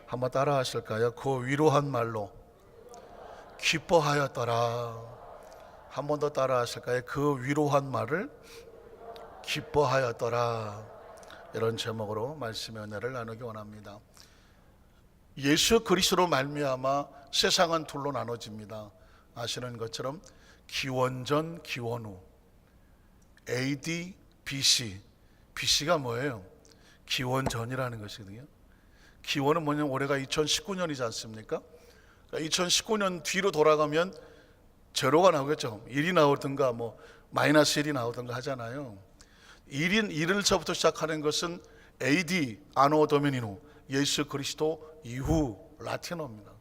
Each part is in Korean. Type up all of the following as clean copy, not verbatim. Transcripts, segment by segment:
한번 따라 하실까요? 그 위로한 말로 기뻐하였더라. 한 번 더 따라 하실까요? 그 위로한 말을 기뻐하였더라. 이런 제목으로 말씀의 은혜를 나누기 원합니다. 예수 그리스도로 말미암아 세상은 둘로 나눠집니다. 아시는 것처럼 기원전, 기원후, AD, BC. BC가 뭐예요? 기원전이라는 것이거든요. 기원은 뭐냐면 올해가 2019년이지 않습니까? 그러니까 2019년 뒤로 돌아가면 제로가 나오겠죠. 1이 나오든가 뭐 마이너스 1이 나오든가 하잖아요. 1일서부터 시작하는 것은 AD, 아노 도미니노, 예수 그리스도 이후 라틴어입니다.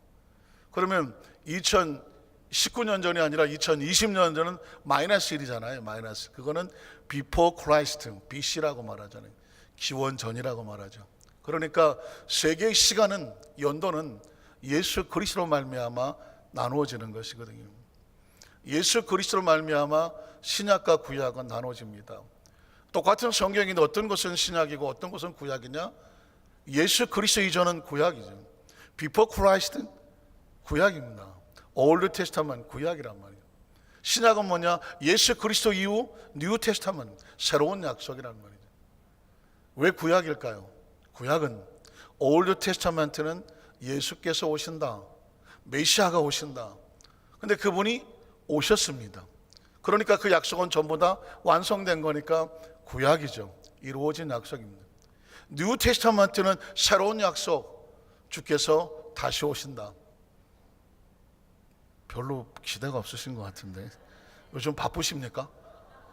그러면 2019년 전이 아니라 2020년 전은 마이너스 1이잖아요. 마이너스. 그거는 before Christ, BC라고 말하잖아요. 기원 전이라고 말하죠. 그러니까 세계의 시간은, 연도는 예수 그리스도로 말미암아 나누어지는 것이거든요. 예수 그리스도로 말미암아 신약과 구약은 나눠집니다. 똑같은 성경인데 어떤 것은 신약이고 어떤 것은 구약이냐? 예수 그리스도 이전은 구약이죠. Before Christ 구약입니다. Old Testament 구약이란 말이에요. 신약은 뭐냐? 예수 그리스도 이후 New Testament 새로운 약속이란 말이죠. 왜 구약일까요? 구약은 Old Testament는 예수께서 오신다, 메시아가 오신다. 근데 그분이 오셨습니다. 그러니까 그 약속은 전부 다 완성된 거니까 구약이죠. 이루어진 약속입니다. 뉴 테스타먼트는 새로운 약속, 주께서 다시 오신다. 별로 기대가 없으신 것 같은데 요즘 바쁘십니까?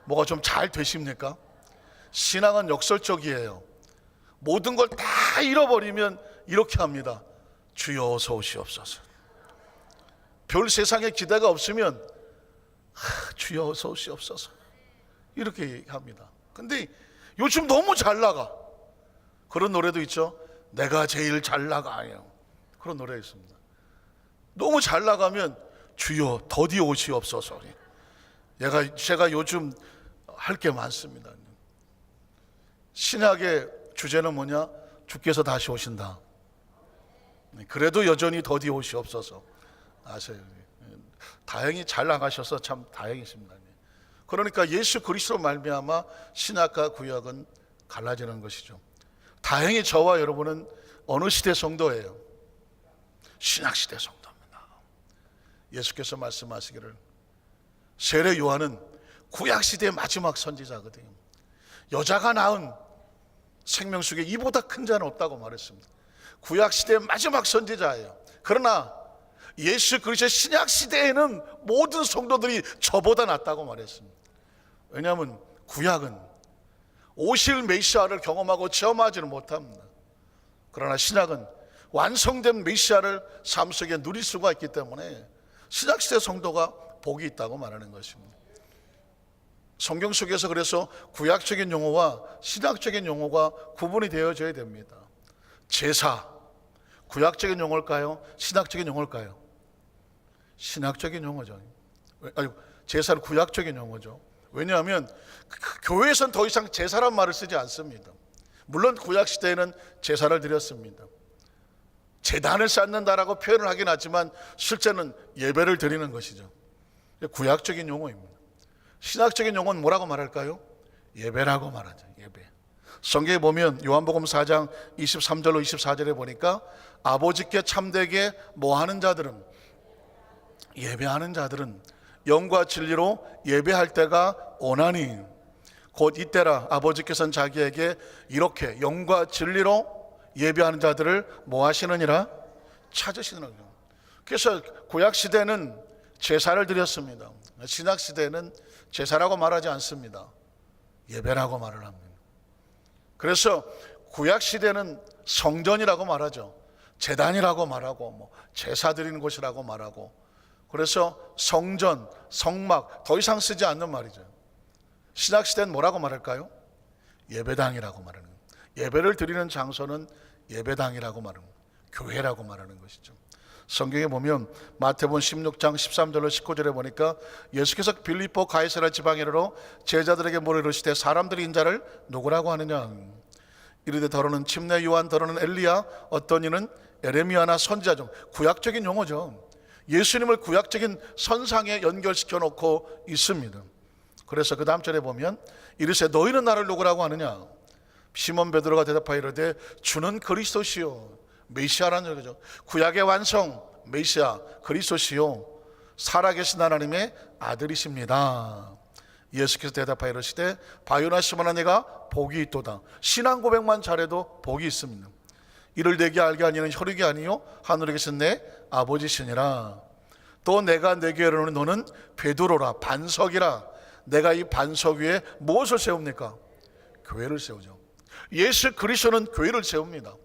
뭐가 좀 잘 되십니까? 신앙은 역설적이에요. 모든 걸 다 잃어버리면 이렇게 합니다. 주여 어서 오시옵소서. 별 세상에 기대가 없으면 주여 어서 오시옵소서 이렇게 합니다. 근데 요즘 너무 잘 나가. 그런 노래도 있죠. 내가 제일 잘 나가요. 그런 노래 있습니다. 너무 잘 나가면 주여 더디 오시옵소서. 제가 요즘 할 게 많습니다. 신약의 주제는 뭐냐? 주께서 다시 오신다. 그래도 여전히 더디 오시옵소서. 아세요? 다행히 잘 나가셔서 참 다행이십니다. 그러니까 예수 그리스도로 말미암아 신약과 구약은 갈라지는 것이죠. 다행히 저와 여러분은 어느 시대 성도예요? 신약 시대 성도입니다. 예수께서 말씀하시기를 세례 요한은 구약 시대의 마지막 선지자거든요. 여자가 낳은 생명수에 이보다 큰 자는 없다고 말했습니다. 구약 시대의 마지막 선지자예요. 그러나 예수 그리스도의 신약 시대에는 모든 성도들이 저보다 낫다고 말했습니다. 왜냐하면 구약은 오실 메시아를 경험하고 체험하지는 못합니다. 그러나 신약은 완성된 메시아를 삶 속에 누릴 수가 있기 때문에 신약 시대 성도가 복이 있다고 말하는 것입니다. 성경 속에서 그래서 구약적인 용어와 신약적인 용어가 구분이 되어져야 됩니다. 제사, 구약적인 용어일까요? 신약적인 용어일까요? 신약적인 용어죠. 아니, 제사는 구약적인 용어죠. 왜냐하면 교회에서는 더 이상 제사란 말을 쓰지 않습니다. 물론 구약 시대에는 제사를 드렸습니다. 제단을 쌓는다라고 표현을 하긴 하지만 실제는 예배를 드리는 것이죠. 구약적인 용어입니다. 신학적인 용어는 뭐라고 말할까요? 예배라고 말하죠. 예배. 성경에 보면 요한복음 4장 23절로 24절에 보니까 아버지께 참되게 뭐하는 자들은, 예배하는 자들은 영과 진리로 예배할 때가 오나니 곧 이때라 아버지께서는 자기에게 이렇게 영과 진리로 예배하는 자들을 뭐 하시느니라? 찾으시느니라. 그래서 구약 시대는 제사를 드렸습니다. 신약 시대는 제사라고 말하지 않습니다. 예배라고 말을 합니다. 그래서 구약 시대는 성전이라고 말하죠. 제단이라고 말하고 뭐 제사 드리는 곳이라고 말하고, 그래서 성전, 성막 더 이상 쓰지 않는 말이죠. 신약 시대는 뭐라고 말할까요? 예배당이라고 말하는 거예요. 예배를 드리는 장소는 예배당이라고 말하는 거예요. 교회라고 말하는 것이죠. 성경에 보면 마태복음 16장 13절로 19절에 보니까 예수께서 빌립보 가이사랴 지방으로 제자들에게 물어 이르시되 사람들이 인자를 누구라고 하느냐? 이르되 더러는 침례 요한, 더러는 엘리야, 어떤 이는 에레미야나 선지자 중. 구약적인 용어죠. 예수님을 구약적인 선상에 연결시켜 놓고 있습니다. 그래서 그 다음 절에 보면 이르세 너희는 나를 누구라고 하느냐? 시몬 베드로가 대답하여 이르되 주는 그리스도시요. 메시아라는 얘기죠. 구약의 완성 메시아 그리스도시요 살아계신 하나님의 아들이십니다. 예수께서 대답하여 이르시되 바요나 시몬아 내가 복이 있도다. 신앙 고백만 잘해도 복이 있습니다. 이를 내게 알게 하니는 혈육이 아니요 하늘에 계신 내 아버지시니라. 또 내가 내게 이르노니 너는 베드로라 반석이라. 내가 이 반석 위에 무엇을 세웁니까? 교회를 세우죠. 예수 그리스도는 교회를 세웁니다.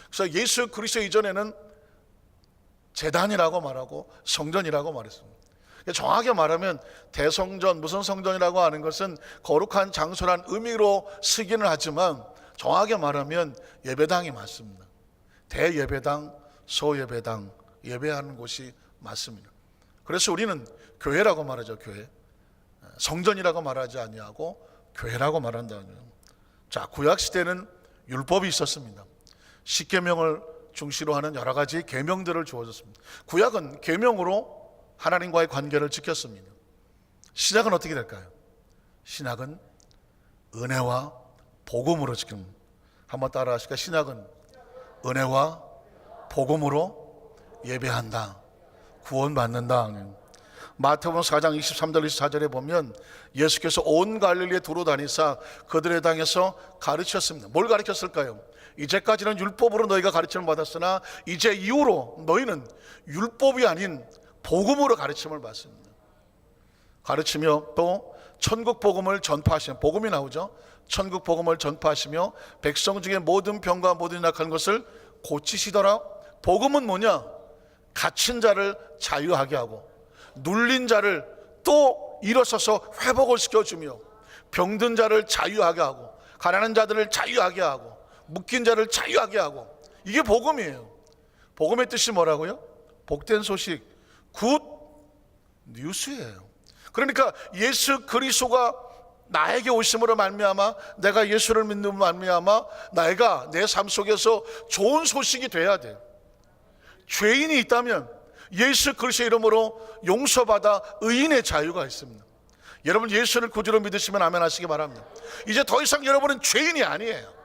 그래서 예수 그리스도 이전에는 제단이라고 말하고 성전이라고 말했습니다. 정확하게 말하면 대성전, 무슨 성전이라고 하는 것은 거룩한 장소란 의미로 쓰기는 하지만 정확하게 말하면 예배당이 맞습니다. 대예배당, 소예배당, 예배하는 곳이 맞습니다. 그래서 우리는 교회라고 말하죠. 교회. 성전이라고 말하지 아니하고 교회라고 말한다는 거예요. 자, 구약 시대는 율법이 있었습니다. 십계명을 중시로 하는 여러 가지 계명들을 주어졌습니다. 구약은 계명으로 하나님과의 관계를 지켰습니다. 신약은 어떻게 될까요? 신약은 은혜와 복음으로 지킵니다. 한번 따라 하실까요? 신약은 은혜와 복음으로 예배한다. 구원받는다. 마태복음 4장 23절 24절에 보면 예수께서 온 갈릴리에 두루 다니사 그들의 당에서 가르쳤습니다. 뭘 가르쳤을까요? 이제까지는 율법으로 너희가 가르침을 받았으나 이제 이후로 너희는 율법이 아닌 복음으로 가르침을 받습니다. 가르치며 또 천국 복음을 전파하시며, 복음이 나오죠. 천국 복음을 전파하시며 백성 중에 모든 병과 모든 약한 것을 고치시더라. 복음은 뭐냐? 갇힌 자를 자유하게 하고 눌린 자를 또 일어서서 회복을 시켜주며 병든 자를 자유하게 하고 가난한 자들을 자유하게 하고 묶인 자를 자유하게 하고, 이게 복음이에요. 복음의 뜻이 뭐라고요? 복된 소식, 굿 뉴스예요. 그러니까 예수 그리스도가 나에게 오심으로 말미암아 내가 예수를 믿는 말미암아 내가 내 삶 속에서 좋은 소식이 돼야 돼요. 죄인이 있다면 예수 그리스도의 이름으로 용서받아 의인의 자유가 있습니다. 여러분 예수를 구주로 믿으시면 아멘 하시기 바랍니다. 이제 더 이상 여러분은 죄인이 아니에요.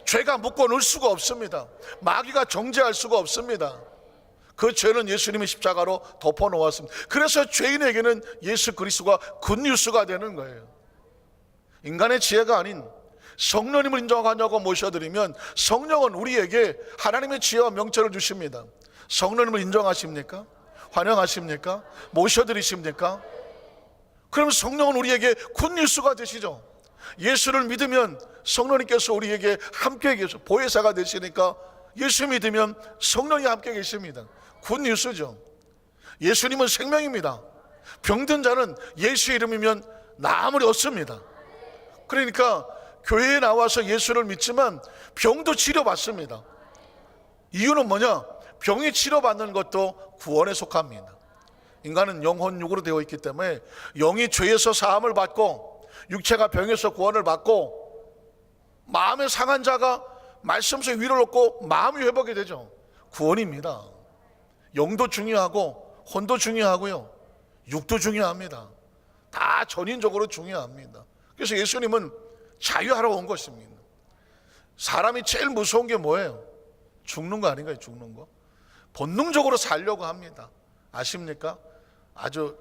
죄가 묶어 놓을 수가 없습니다. 마귀가 정죄할 수가 없습니다. 그 죄는 예수님이 십자가로 덮어 놓았습니다. 그래서 죄인에게는 예수 그리스도가 굿뉴스가 되는 거예요. 인간의 지혜가 아닌 성령님을 인정하냐고 모셔드리면 성령은 우리에게 하나님의 지혜와 명철을 주십니다. 성령님을 인정하십니까? 환영하십니까? 모셔드리십니까? 그럼 성령은 우리에게 굿뉴스가 되시죠. 예수를 믿으면 성령님께서 우리에게 함께 계셔 보혜사가 되시니까 예수 믿으면 성령이 함께 계십니다. 굿뉴스죠. 예수님은 생명입니다. 병든 자는 예수 이름이면 나음을 얻습니다. 그러니까 교회에 나와서 예수를 믿지만 병도 치료받습니다. 이유는 뭐냐? 병이 치료받는 것도 구원에 속합니다. 인간은 영혼 육으로 되어 있기 때문에 영이 죄에서 사함을 받고 육체가 병에서 구원을 받고 마음의 상한 자가 말씀 속에 위로를 얻고 마음이 회복이 되죠. 구원입니다. 영도 중요하고 혼도 중요하고요, 육도 중요합니다. 다 전인적으로 중요합니다. 그래서 예수님은 자유하러 온 것입니다. 사람이 제일 무서운 게 뭐예요? 죽는 거 아닌가요? 죽는 거. 본능적으로 살려고 합니다. 아십니까? 아주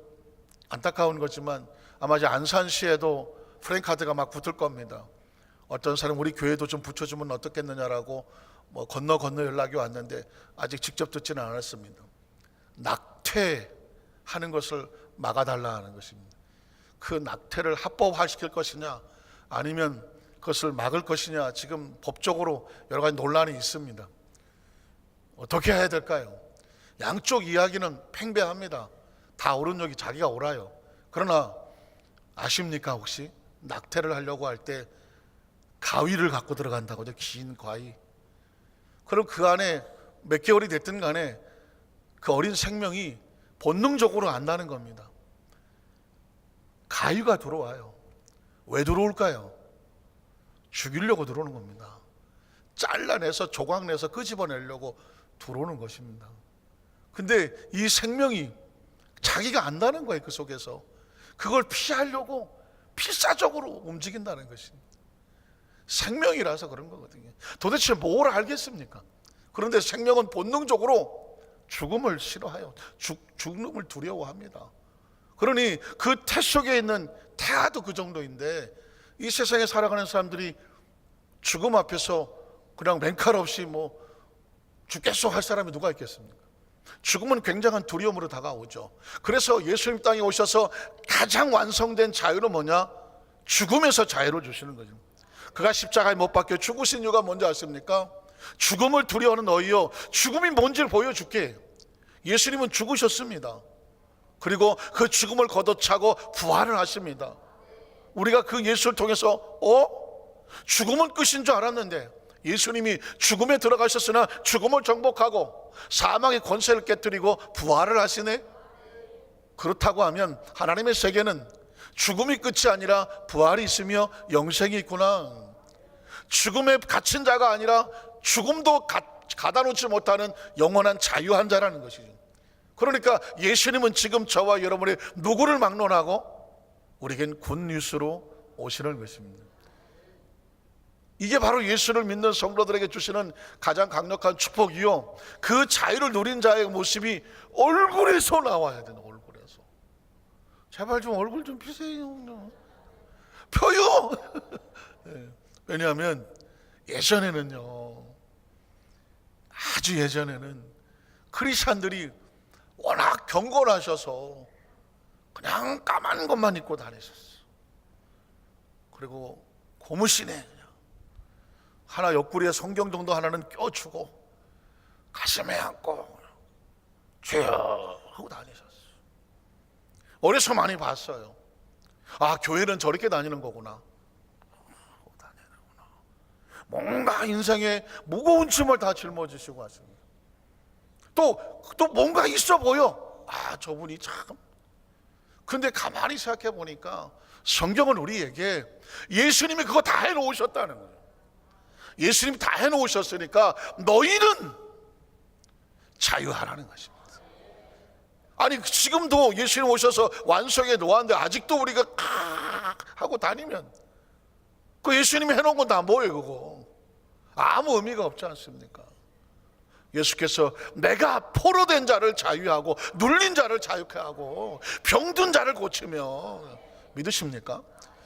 안타까운 거지만 아마 이제 안산시에도 프랭카드가 막 붙을 겁니다. 어떤 사람 우리 교회도 좀 붙여주면 어떻겠느냐라고 건너 연락이 왔는데 아직 직접 듣지는 않았습니다. 낙태하는 것을 막아달라는 것입니다. 그 낙태를 합법화시킬 것이냐 아니면 그것을 막을 것이냐, 지금 법적으로 여러 가지 논란이 있습니다. 어떻게 해야 될까요? 양쪽 이야기는 팽배합니다. 다 옳은 여기 자기가 옳아요. 그러나 아십니까? 혹시 낙태를 하려고 할 때 가위를 갖고 들어간다고요. 긴 가위. 그럼 그 안에 몇 개월이 됐든 간에 그 어린 생명이 본능적으로 안다는 겁니다. 가위가 들어와요. 왜 들어올까요? 죽이려고 들어오는 겁니다. 잘라내서 조각내서 끄집어내려고 들어오는 것입니다. 근데 이 생명이 자기가 안다는 거예요. 그 속에서 그걸 피하려고 필사적으로 움직인다는 것입니다. 생명이라서 그런 거거든요. 도대체 뭘 알겠습니까? 그런데 생명은 본능적으로 죽음을 싫어해요. 죽음을 두려워합니다. 그러니 그 태 속에 있는 태아도 그 정도인데, 이 세상에 살아가는 사람들이 죽음 앞에서 그냥 맹칼 없이 죽겠소 할 사람이 누가 있겠습니까? 죽음은 굉장한 두려움으로 다가오죠. 그래서 예수님 땅에 오셔서 가장 완성된 자유는 뭐냐? 죽음에서 자유를 주시는 거죠. 그가 십자가에 못 박혀 죽으신 이유가 뭔지 아십니까? 죽음을 두려워하는 너희요, 죽음이 뭔지를 보여줄게. 예수님은 죽으셨습니다. 그리고 그 죽음을 걷어차고 부활을 하십니다. 우리가 그 예수를 통해서 죽음은 끝인 줄 알았는데 예수님이 죽음에 들어가셨으나 죽음을 정복하고 사망의 권세를 깨뜨리고 부활을 하시네. 그렇다고 하면 하나님의 세계는 죽음이 끝이 아니라 부활이 있으며 영생이 있구나. 죽음에 갇힌 자가 아니라 죽음도 가다 놓지 못하는 영원한 자유한 자라는 것이죠. 그러니까 예수님은 지금 저와 여러분의 누구를 막론하고 우리에겐 굿뉴스로 오시는 것입니다. 이게 바로 예수를 믿는 성도들에게 주시는 가장 강력한 축복이요, 그 자유를 누린 자의 모습이 얼굴에서 나와야 되는, 얼굴에서. 제발 좀 얼굴 좀 피세요. 펴요. 네. 왜냐하면 예전에는요, 아주 예전에는 크리스찬들이 워낙 경건하셔서 그냥 까만 것만 입고 다니셨어. 그리고 고무신에 하나 옆구리에 성경 정도 하나는 껴주고 가슴에 안고 주여 하고 다니셨어. 어려서 많이 봤어요. 아, 교회는 저렇게 다니는 거구나. 뭔가 인생에 무거운 짐을 다 짊어지시고 하십니다. 또 뭔가 있어 보여. 아, 저분이 참. 근데 가만히 생각해 보니까 성경은 우리에게 예수님이 그거 다 해놓으셨다는 거예요. 예수님이 다 해놓으셨으니까 너희는 자유하라는 것입니다. 아니, 지금도 예수님 오셔서 완성해 놓았는데 아직도 우리가 하고 다니면 그 예수님이 해놓은 건 다 뭐예요? 그거 아무 의미가 없지 않습니까? 예수께서 내가 포로된 자를 자유하고 눌린 자를 자유케 하고 병든 자를 고치며, 믿으십니까?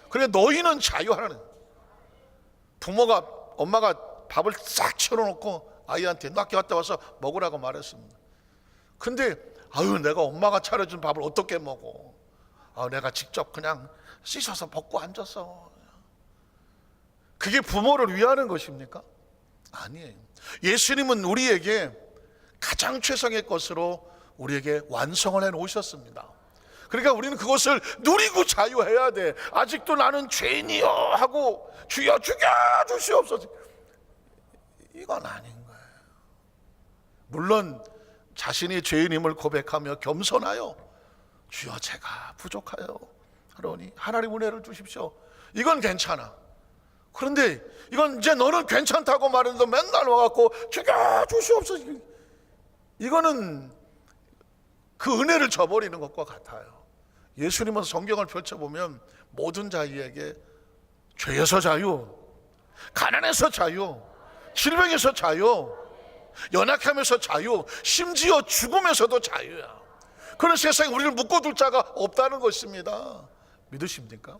그래, 너희는 자유하라는. 엄마가 밥을 싹 차려놓고 아이한테 너 학교 갔다 와서 먹으라고 말했습니다. 근데 내가 엄마가 차려준 밥을 어떻게 먹어? 내가 직접 그냥 씻어서 먹고 앉았어. 그게 부모를 위하는 것입니까? 아니에요. 예수님은 우리에게 가장 최상의 것으로 우리에게 완성을 해 놓으셨습니다. 그러니까 우리는 그것을 누리고 자유해야 돼. 아직도 나는 죄인이요 하고 주여 죽여주시옵소서, 이건 아닌 거예요. 물론 자신이 죄인임을 고백하며 겸손하여 주여 제가 부족하여 하노니 하나님 은혜를 주십시오, 이건 괜찮아. 그런데 이건 이제 너는 괜찮다고 말했는데 맨날 와갖고 죽여주시옵소서, 이거는 그 은혜를 저버리는 것과 같아요. 예수님은 성경을 펼쳐보면 모든 자유에게 죄에서 자유, 가난에서 자유, 질병에서 자유, 연약함에서 자유, 심지어 죽음에서도 자유야. 그런 세상에 우리를 묶어둘 자가 없다는 것입니다. 믿으십니까?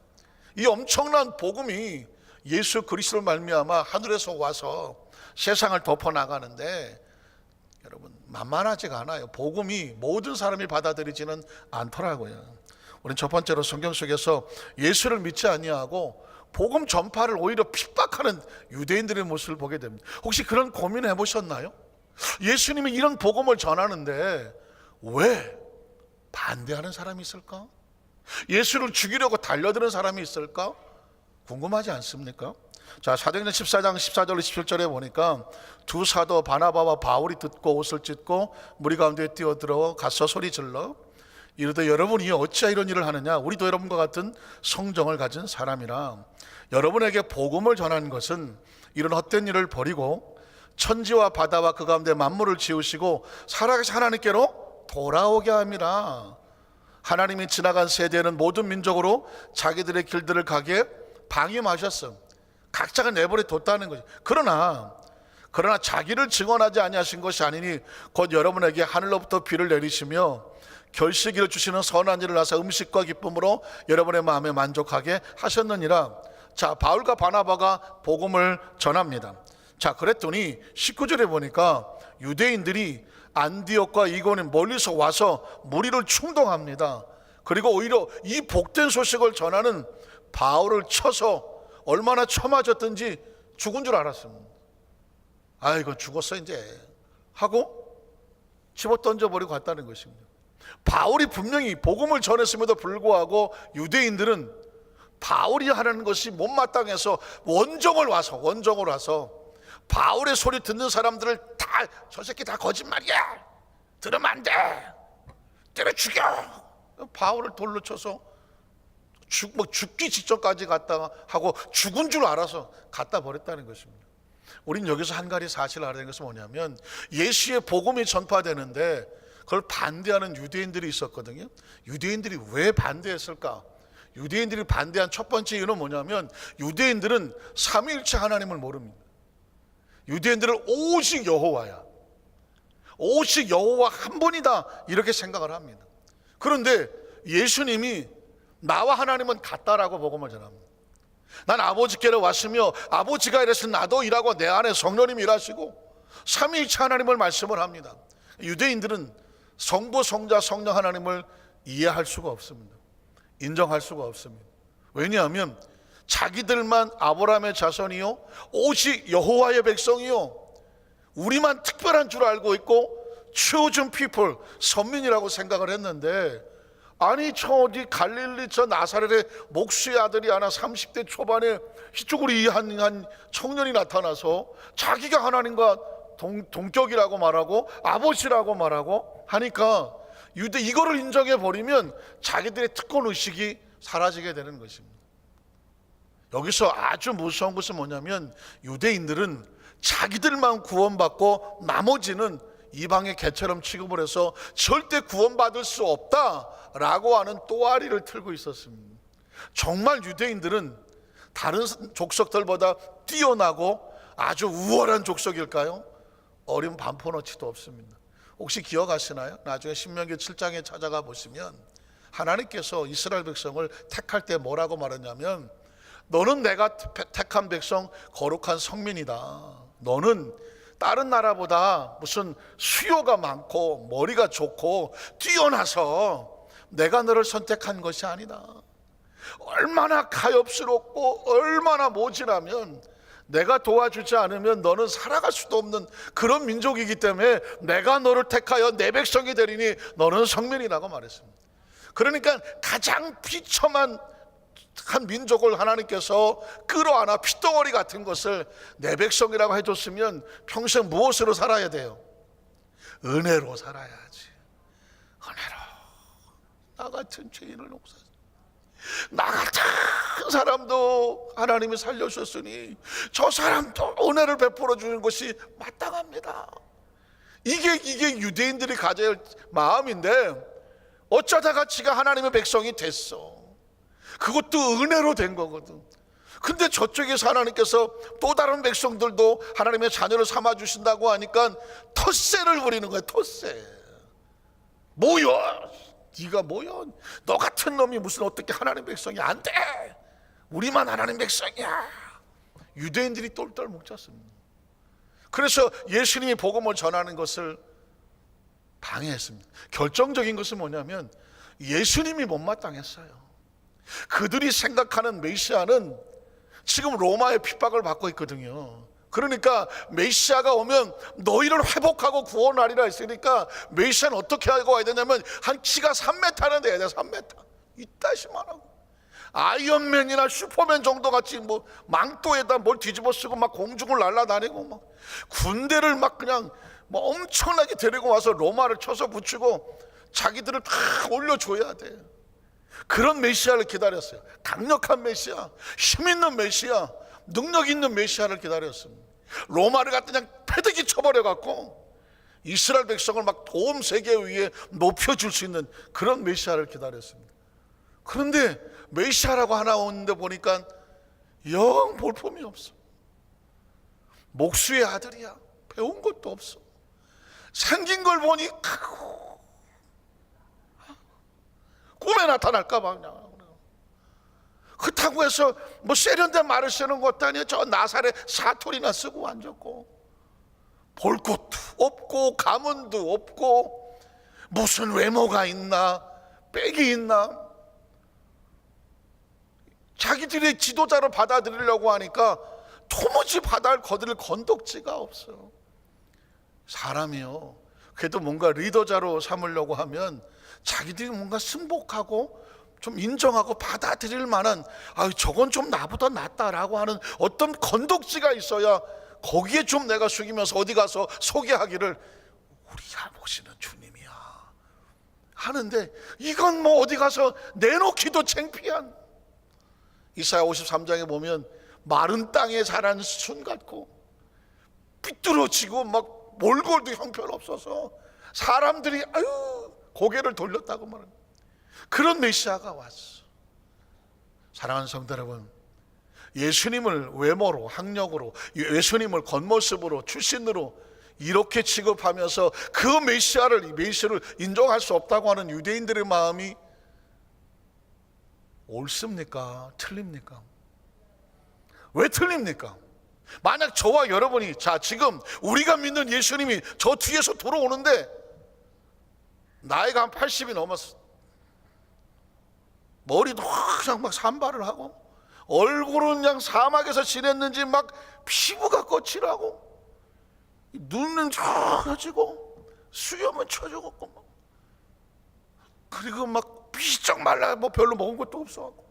이 엄청난 복음이 예수 그리스도를 말미암아 하늘에서 와서 세상을 덮어나가는데 여러분 만만하지가 않아요. 복음이 모든 사람이 받아들이지는 않더라고요. 우리는 첫 번째로 성경 속에서 예수를 믿지 아니하고 복음 전파를 오히려 핍박하는 유대인들의 모습을 보게 됩니다. 혹시 그런 고민을 해보셨나요? 예수님이 이런 복음을 전하는데 왜 반대하는 사람이 있을까? 예수를 죽이려고 달려드는 사람이 있을까? 궁금하지 않습니까? 자, 사도행전 14장 14절 17절에 보니까 두 사도 바나바와 바울이 듣고 옷을 찢고 무리 가운데 뛰어들어 가서 소리질러 이르되 여러분이 어찌하여 이런 일을 하느냐? 우리도 여러분과 같은 성정을 가진 사람이라. 여러분에게 복음을 전하는 것은 이런 헛된 일을 버리고 천지와 바다와 그 가운데 만물을 지으시고 살아계신 하나님께로 돌아오게 합니다. 하나님이 지나간 세대는 모든 민족으로 자기들의 길들을 가게 방임하셨음. 각자가 내버려 뒀다는 거죠. 그러나 자기를 증언하지 아니하신 것이 아니니 곧 여러분에게 하늘로부터 비를 내리시며 결실기를 주시는 선한 일을 하사 음식과 기쁨으로 여러분의 마음에 만족하게 하셨느니라. 자, 바울과 바나바가 복음을 전합니다. 자, 그랬더니 19절에 보니까 유대인들이 안디옥과 이고니 멀리서 와서 무리를 충동합니다. 그리고 오히려 이 복된 소식을 전하는 바울을 쳐서 얼마나 쳐맞았든지 죽은 줄 알았습니다. 아이고 죽었어 이제 하고 집어 던져버리고 갔다는 것입니다. 바울이 분명히 복음을 전했음에도 불구하고 유대인들은 바울이 하는 것이 못마땅해서 원정을 와서 바울의 소리 듣는 사람들을 다 저 새끼 다 거짓말이야, 들으면 안 돼, 때려 죽여, 바울을 돌로 쳐서 죽기 직전까지 갔다가 하고 죽은 줄 알아서 갖다 버렸다는 것입니다. 우린 여기서 한 가지 사실을 알아야 되는 것은 뭐냐면 예수의 복음이 전파되는데 그걸 반대하는 유대인들이 있었거든요. 유대인들이 왜 반대했을까? 유대인들이 반대한 첫 번째 이유는 뭐냐면 유대인들은 삼위일체 하나님을 모릅니다. 유대인들은 오직 여호와야, 오직 여호와 한 분이다 이렇게 생각을 합니다. 그런데 예수님이 나와 하나님은 같다라고 복음을 전합니다. 난 아버지께로 왔으며 아버지가 일하신 나도 일하고 내 안에 성령님이 일하시고 삼위일체 하나님을 말씀을 합니다. 유대인들은 성부, 성자, 성령 하나님을 이해할 수가 없습니다. 인정할 수가 없습니다. 왜냐하면 자기들만 아브라함의 자손이요 오직 여호와의 백성이요 우리만 특별한 줄 알고 있고 chosen people, 선민이라고 생각을 했는데, 아니 저 어디 갈릴리 저 나사렛의 목수의 아들이 하나 30대 초반에 희쭈구리한 청년이 나타나서 자기가 하나님과 동격이라고 말하고 아버지라고 말하고 하니까 이거를 인정해 버리면 자기들의 특권 의식이 사라지게 되는 것입니다. 여기서 아주 무서운 것은 뭐냐면 유대인들은 자기들만 구원받고 나머지는 이방의 개처럼 취급을 해서 절대 구원받을 수 없다라고 하는 또아리를 틀고 있었습니다. 정말 유대인들은 다른 족속들보다 뛰어나고 아주 우월한 족속일까요? 어린 반포너치도 없습니다. 혹시 기억하시나요? 나중에 신명기 7장에 찾아가 보시면 하나님께서 이스라엘 백성을 택할 때 뭐라고 말했냐면 너는 내가 택한 백성 거룩한 성민이다. 너는 다른 나라보다 무슨 수요가 많고 머리가 좋고 뛰어나서 내가 너를 선택한 것이 아니다. 얼마나 가엾스럽고 얼마나 모질하면 내가 도와주지 않으면 너는 살아갈 수도 없는 그런 민족이기 때문에 내가 너를 택하여 내 백성이 되리니 너는 성민이라고 말했습니다. 그러니까 가장 비참한 한 민족을 하나님께서 끌어안아 핏덩어리 같은 것을 내 백성이라고 해줬으면 평생 무엇으로 살아야 돼요? 은혜로 살아야지. 은혜로. 나 같은 죄인을 용서하시. 나 같은 사람도 하나님이 살려주셨으니 저 사람도 은혜를 베풀어 주는 것이 마땅합니다. 이게 유대인들이 가져야 할 마음인데 어쩌다가 지가 하나님의 백성이 됐어. 그것도 은혜로 된 거거든. 근데 저쪽에서 하나님께서 또 다른 백성들도 하나님의 자녀를 삼아주신다고 하니까 텃세를 부리는 거야. 텃세. 뭐야? 네가 뭐야? 너 같은 놈이 무슨 어떻게 하나님 백성이 안 돼? 우리만 하나님 백성이야. 유대인들이 똘똘 뭉쳤습니다. 그래서 예수님이 복음을 전하는 것을 방해했습니다. 결정적인 것은 뭐냐면 예수님이 못마땅했어요. 그들이 생각하는 메시아는 지금 로마의 핍박을 받고 있거든요. 그러니까 메시아가 오면 너희를 회복하고 구원하리라 했으니까 메시아는 어떻게 하고 와야 되냐면 한 키가 3m는 돼야 돼. 3m 이따시만 하고 아이언맨이나 슈퍼맨 정도 같이 뭐 망토에다 뭘 뒤집어 쓰고 막 공중을 날아다니고 막 군대를 막 그냥 뭐 엄청나게 데리고 와서 로마를 쳐서 붙이고 자기들을 다 올려줘야 돼. 그런 메시아를 기다렸어요. 강력한 메시아, 힘있는 메시아, 능력 있는 메시아를 기다렸습니다. 로마를 갖다 그냥 패대기 쳐버려 갖고 이스라엘 백성을 막 온 세계 위에 높여줄 수 있는 그런 메시아를 기다렸습니다. 그런데 메시아라고 하나 오는데 보니까 영 볼품이 없어. 목수의 아들이야. 배운 것도 없어. 생긴 걸 보니 크고 꿈에 나타날까 봐 그냥. 그렇다고 해서 뭐 세련된 말을 쓰는 것도 아니에요. 저 나사렛 사투리나 쓰고 앉았고, 볼 것도 없고 가문도 없고 무슨 외모가 있나 빽이 있나. 자기들의 지도자로 받아들이려고 하니까 도무지 바다를 거들 건덕지가 없어요. 사람이요, 그래도 뭔가 리더자로 삼으려고 하면 자기들이 뭔가 승복하고 좀 인정하고 받아들일 만한, 저건 좀 나보다 낫다라고 하는 어떤 건덕지가 있어야 거기에 좀 내가 숙이면서 어디 가서 소개하기를 우리가 모시는 주님이야 하는데, 이건 뭐 어디 가서 내놓기도 창피한. 이사야 53장에 보면 마른 땅에 자란 순 같고 삐뚤어지고 막 몰골도 형편없어서 사람들이 고개를 돌렸다고 말합니다. 그런 메시아가 왔어. 사랑하는 성도 여러분, 예수님을 외모로, 학력으로, 예수님을 겉모습으로, 출신으로 이렇게 취급하면서 그 메시아를 인정할 수 없다고 하는 유대인들의 마음이 옳습니까? 틀립니까? 왜 틀립니까? 만약 저와 여러분이, 지금 우리가 믿는 예수님이 저 뒤에서 돌아오는데 나이가 한 80이 넘었어. 머리도 그냥 막 산발을 하고 얼굴은 그냥 사막에서 지냈는지 막 피부가 거칠하고 눈은 져가지고 수염은 쳐져갖고 그리고 막 비쩍 말라, 뭐 별로 먹은 것도 없어갖고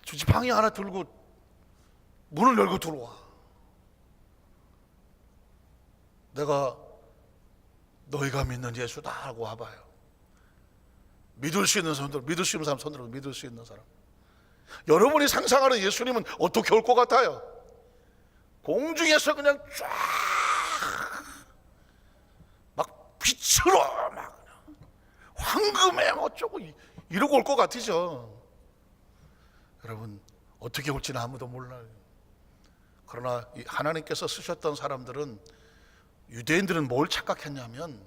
지팡이 하나 들고 문을 열고 들어와. 내가 너희가 믿는 예수다 하고 와봐요. 믿을 수 있는 사람들, 믿을 수 있는 사람 손들어. 믿을 수 있는 사람. 여러분이 상상하는 예수님은 어떻게 올 것 같아요? 공중에서 그냥 쫙 막 빛으로 막 황금에 어쩌고 이러고 올 것 같으죠. 여러분, 어떻게 올지는 아무도 몰라요. 그러나 하나님께서 쓰셨던 사람들은, 유대인들은 뭘 착각했냐면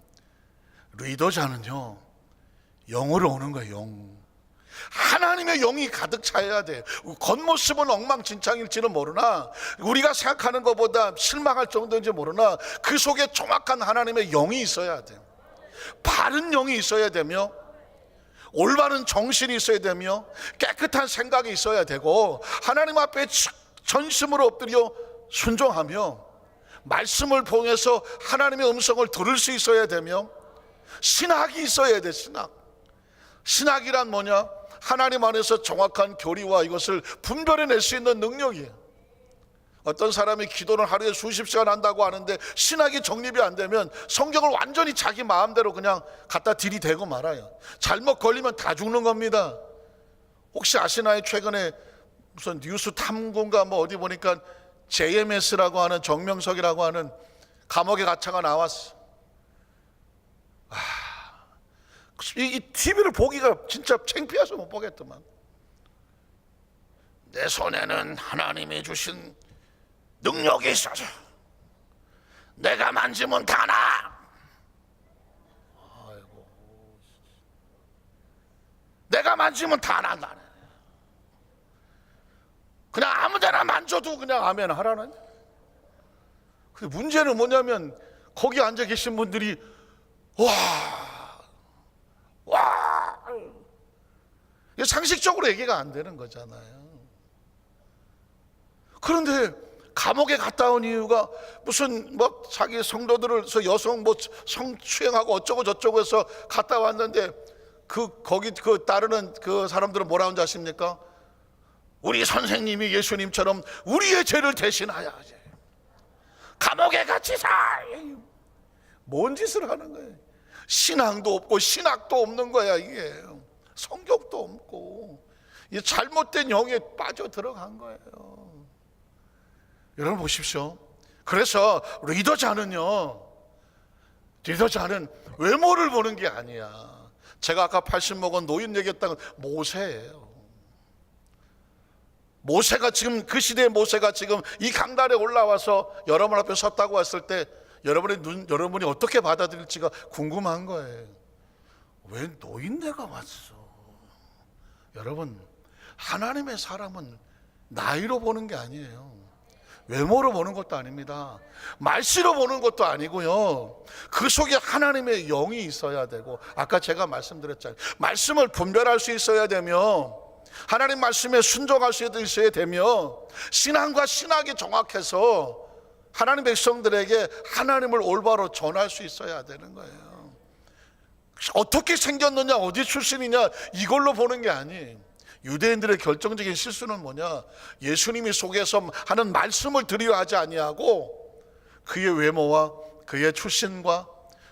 리더자는요 영으로 오는 거예요. 영. 하나님의 영이 가득 차야 돼. 겉모습은 엉망진창일지는 모르나, 우리가 생각하는 것보다 실망할 정도인지 모르나 그 속에 정확한 하나님의 영이 있어야 돼. 바른 영이 있어야 되며, 올바른 정신이 있어야 되며, 깨끗한 생각이 있어야 되고, 하나님 앞에 전심으로 엎드려 순종하며 말씀을 통해서 하나님의 음성을 들을 수 있어야 되며, 신학이 있어야 돼. 신학이란 뭐냐? 하나님 안에서 정확한 교리와 이것을 분별해낼 수 있는 능력이에요. 어떤 사람이 기도를 하루에 수십 시간 한다고 하는데 신학이 정립이 안 되면 성경을 완전히 자기 마음대로 그냥 갖다 들이대고 말아요. 잘못 걸리면 다 죽는 겁니다. 혹시 아시나요? 최근에 무슨 뉴스 탐구인가 뭐 어디 보니까 JMS라고 하는, 정명석이라고 하는 감옥에 갇혀가 나왔어. 이 TV를 보기가 진짜 창피해서 못 보겠더만. 내 손에는 하나님이 주신 능력이 있어서 내가 만지면 다 나. 아이고, 내가 만지면 다 난다네. 그냥 아무데나 만져도 그냥 아멘 하라는. 근데 문제는 뭐냐면 거기 앉아 계신 분들이 이게 상식적으로 얘기가 안 되는 거잖아요. 그런데 감옥에 갔다 온 이유가 무슨 뭐 자기 성도들을 여성 뭐 성추행하고 어쩌고 저쩌고 해서 갔다 왔는데 거기 따르는 그 사람들은 뭐라 하는지 아십니까? 우리 선생님이 예수님처럼 우리의 죄를 대신하야지. 감옥에 같이 살. 뭔 짓을 하는 거예요? 신앙도 없고 신학도 없는 거야. 이게 성격도 없고 이 잘못된 영에 빠져 들어간 거예요. 여러분 보십시오. 그래서 리더자는 외모를 보는 게 아니야. 제가 아까 80 먹은 노인 얘기했던 건 모세예요. 모세가 지금, 그 시대의 모세가 지금 이 강단에 올라와서 여러분 앞에 섰다고 했을 때 여러분이 어떻게 받아들일지가 궁금한 거예요. 왜 노인네가 왔어? 여러분, 하나님의 사람은 나이로 보는 게 아니에요. 외모로 보는 것도 아닙니다. 말씨로 보는 것도 아니고요. 그 속에 하나님의 영이 있어야 되고, 아까 제가 말씀드렸잖아요. 말씀을 분별할 수 있어야 되며, 하나님 말씀에 순종할 수 있어야 되며, 신앙과 신학이 정확해서 하나님 백성들에게 하나님을 올바로 전할 수 있어야 되는 거예요. 어떻게 생겼느냐, 어디 출신이냐, 이걸로 보는 게 아니에요. 유대인들의 결정적인 실수는 뭐냐? 예수님이 속에서 하는 말씀을 들으려 하지 아니하고 그의 외모와 그의 출신과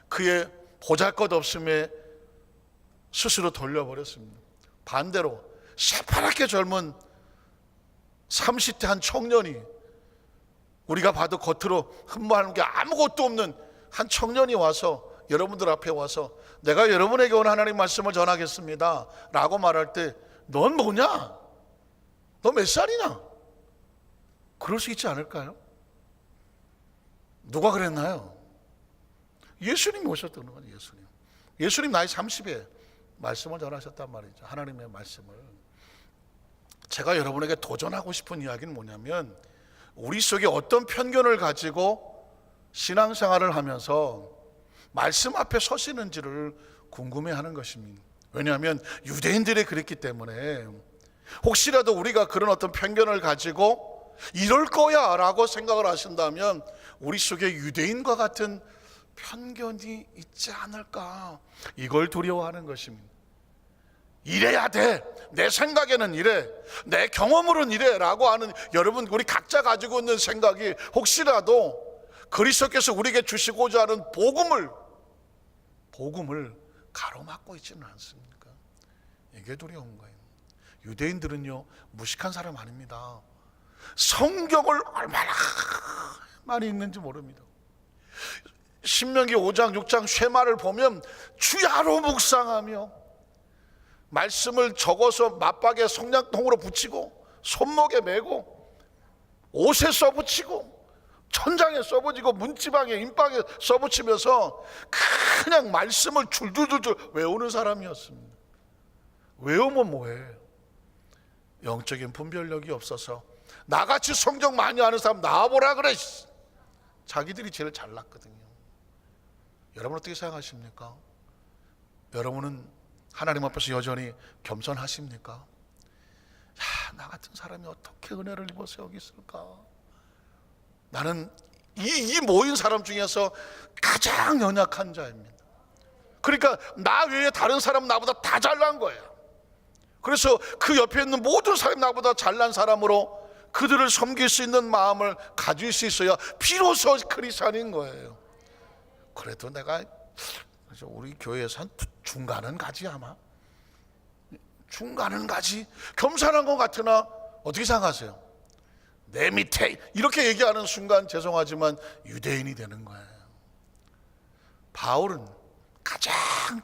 그의 보잘것없음에 스스로 돌려버렸습니다. 반대로 새파랗게 젊은 30대 한 청년이, 우리가 봐도 겉으로 흠모하는 게 아무것도 없는 한 청년이 와서 여러분들 앞에 와서 내가 여러분에게 온 하나님 말씀을 전하겠습니다 라고 말할 때, 넌 뭐냐? 너 몇 살이냐? 그럴 수 있지 않을까요? 누가 그랬나요? 예수님이 오셨다는 거예요. 예수님 나이 30에 말씀을 전하셨단 말이죠. 하나님의 말씀을. 제가 여러분에게 도전하고 싶은 이야기는 뭐냐면, 우리 속에 어떤 편견을 가지고 신앙생활을 하면서 말씀 앞에 서시는지를 궁금해하는 것입니다. 왜냐하면 유대인들이 그랬기 때문에, 혹시라도 우리가 그런 어떤 편견을 가지고 이럴 거야 라고 생각을 하신다면 우리 속에 유대인과 같은 편견이 있지 않을까, 이걸 두려워하는 것입니다. 이래야 돼, 내 생각에는 이래, 내 경험으로는 이래 라고 하는, 여러분 우리 각자 가지고 있는 생각이 혹시라도 그리스도께서 우리에게 주시고자 하는 복음을 가로막고 있지는 않습니까? 이게 두려운 거예요. 유대인들은요, 무식한 사람 아닙니다. 성경을 얼마나 많이 읽는지 모릅니다. 신명기 5장 6장 쉐마를 보면 주야로 묵상하며 말씀을 적어서 맞박에 성냥통으로 붙이고 손목에 메고 옷에 써붙이고 천장에 써붙이고 문지방에 인방에 써붙이면서 그냥 말씀을 줄줄줄줄 외우는 사람이었습니다. 외우면 뭐해? 영적인 분별력이 없어서 나같이 성경 많이 아는 사람 나와보라 그래. 자기들이 제일 잘났거든요. 여러분 어떻게 생각하십니까? 여러분은 하나님 앞에서 여전히 겸손하십니까? 야, 나 같은 사람이 어떻게 은혜를 입어서 여기 있을까? 나는 이 모인 사람 중에서 가장 연약한 자입니다. 그러니까 나 외에 다른 사람은 나보다 다 잘난 거예요. 그래서 그 옆에 있는 모든 사람이 나보다 잘난 사람으로 그들을 섬길 수 있는 마음을 가질 수 있어야 비로소 크리스찬인 거예요. 그래도 내가 우리 교회에서 한 중간은 가지, 아마 중간은 가지, 겸손한 것 같으나 어떻게 생각하세요? 내 밑에 이렇게 얘기하는 순간 죄송하지만 유대인이 되는 거예요. 바울은 가장